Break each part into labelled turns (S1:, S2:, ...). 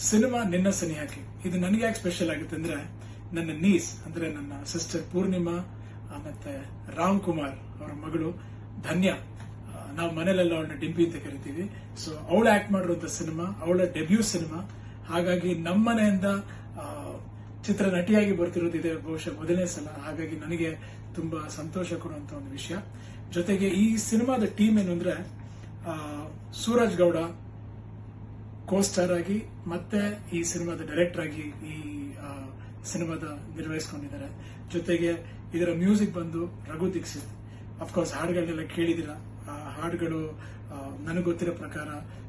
S1: Cinema ನಿನ್ನ ಸನಿಹಕ್ಕೆ ಇದು ನನಗೆ ಯಾಕೆ ಸ್ಪೆಷಲ್ ಆಗುತ್ತೆ ಅಂದ್ರೆ ನನ್ನ ನೀಸ್ ಅಂದ್ರೆ ನನ್ನ ಸಿಸ್ಟರ್ ಪೂರ್ಣಿಮಾ ಮತ್ತೆ ರಾಮ್ ಕುಮಾರ್ ಅವರ ಮಗಳು ಧನ್ಯ, ನಾವು ಮನೇಲೆಲ್ಲ ಅವಳನ್ನ ಡಿಂಪಿ ಅಂತ ಕರಿತೀವಿ. ಸೊ ಅವಳು ಆಕ್ಟ್ ಮಾಡಿರುವಂತ ಸಿನಿಮಾ ಅವಳ ಡೆಬ್ಯೂ ಸಿನಿಮಾ. ಹಾಗಾಗಿ ನಮ್ಮನೆಯಿಂದ ಚಿತ್ರ ನಟಿಯಾಗಿ ಬರ್ತಿರೋದು ಇದೆ ಬಹುಶಃ ಮೊದಲನೇ ಸಲ. ಹಾಗಾಗಿ ನನಗೆ ತುಂಬಾ ಸಂತೋಷ ಕೊಡುವಂತ ಒಂದು ವಿಷಯ. ಜೊತೆಗೆ ಈ ಸಿನಿಮಾದ ಟೀಮ್ ಏನು ಅಂದ್ರೆ ಸೂರಜ್ ಗೌಡ ಕೋಸ್ಟಾರ್ ಆಗಿ ಮತ್ತೆ ಈ ಸಿನಿಮಾದ ಡೈರೆಕ್ಟರ್ ಆಗಿ ಈ ಸಿನಿಮಾದ ನಿರ್ವಹಿಸಿಕೊಂಡಿದ್ದಾರೆ. ಜೊತೆಗೆ ಇದರ ಮ್ಯೂಸಿಕ್ ಬಂದು ರಘು ದೀಕ್ಷಿತ್. ಅಫ್ಕೋರ್ಸ್ ಹಾಡುಗಳನ್ನೆಲ್ಲ ಕೇಳಿದಿರ. ಆ ಹಾಡುಗಳು ನನಗೆ ಗೊತ್ತಿರೋ ಪ್ರಕಾರ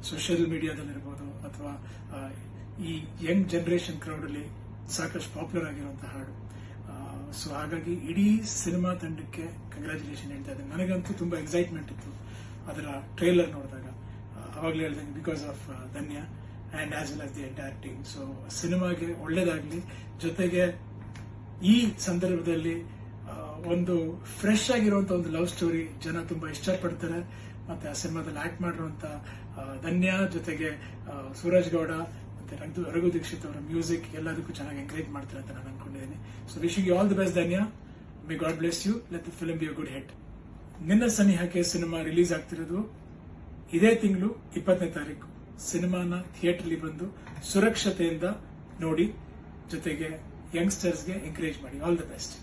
S1: ಸೋಷಿಯಲ್ ಮೀಡಿಯಾದಲ್ಲಿರ್ಬೋದು ಅಥವಾ ಈ ಯಂಗ್ ಜನರೇಷನ್ ಕ್ರೌಡ್ ಅಲ್ಲಿ ಸಾಕಷ್ಟು ಪಾಪ್ಯುಲರ್ ಆಗಿರುವಂತಹ ಹಾಡು. ಸೊ ಹಾಗಾಗಿ ಇಡೀ ಸಿನಿಮಾ ತಂಡಕ್ಕೆ ಕಂಗ್ರ್ಯಾಚುಲೇಷನ್ ಹೇಳ್ತಾ ಇದ್ದೇನೆ. ನನಗಂತೂ ತುಂಬಾ ಎಕ್ಸೈಟ್ಮೆಂಟ್ ಇತ್ತು ಅದರ ಟ್ರೈಲರ್ ನೋಡಿದಾಗ. ಅವಾಗಲೇ ಹೇಳ್ದಂಗೆ because of Dhanya and as well as the entire team. So ಸಿನಿಮಾಗೆ ಒಳ್ಳೇದಾಗ್ಲಿ. ಜೊತೆಗೆ ಈ ಸಂದರ್ಭದಲ್ಲಿ ಒಂದು ಫ್ರೆಶ್ ಆಗಿರುವಂತ ಒಂದು ಲವ್ ಸ್ಟೋರಿ ಜನ ತುಂಬಾ ಇಷ್ಟಪಡ್ತಾರೆ. ಮತ್ತೆ ಆ ಸಿನಿಮಾದಲ್ಲಿ ಆಕ್ಟ್ ಮಾಡಿರುವಂತ ಧನ್ಯ ಜೊತೆಗೆ ಸೂರಜ್ ಗೌಡ ಮತ್ತೆ ರಘು ದೀಕ್ಷಿತ್ ಅವರ ಮ್ಯೂಸಿಕ್ ಎಲ್ಲದಕ್ಕೂ ಚೆನ್ನಾಗಿ ಎಂಕರೇಜ್ ಮಾಡ್ತಾರೆ ಅಂತ ನಾನು ಅನ್ಕೊಂಡಿದ್ದೀನಿ. So wishing you all the best Dhanya. May God bless you. Let the film be a good hit. Ninna Sanihake cinema release ಆಗ್ತಿರೋದು ಇದೇ ತಿಂಗಳು 20ನೇ ತಾರೀಕು. ಸಿನಿಮಾನ ಥಿಯೇಟರ್ಲಿ ಬಂದು ಸುರಕ್ಷತೆಯಿಂದ ನೋಡಿ. ಜೊತೆಗೆ ಯಂಗ್ಸ್ಟರ್ಸ್ಗೆ ಎಂಕರೇಜ್ ಮಾಡಿ. All the best.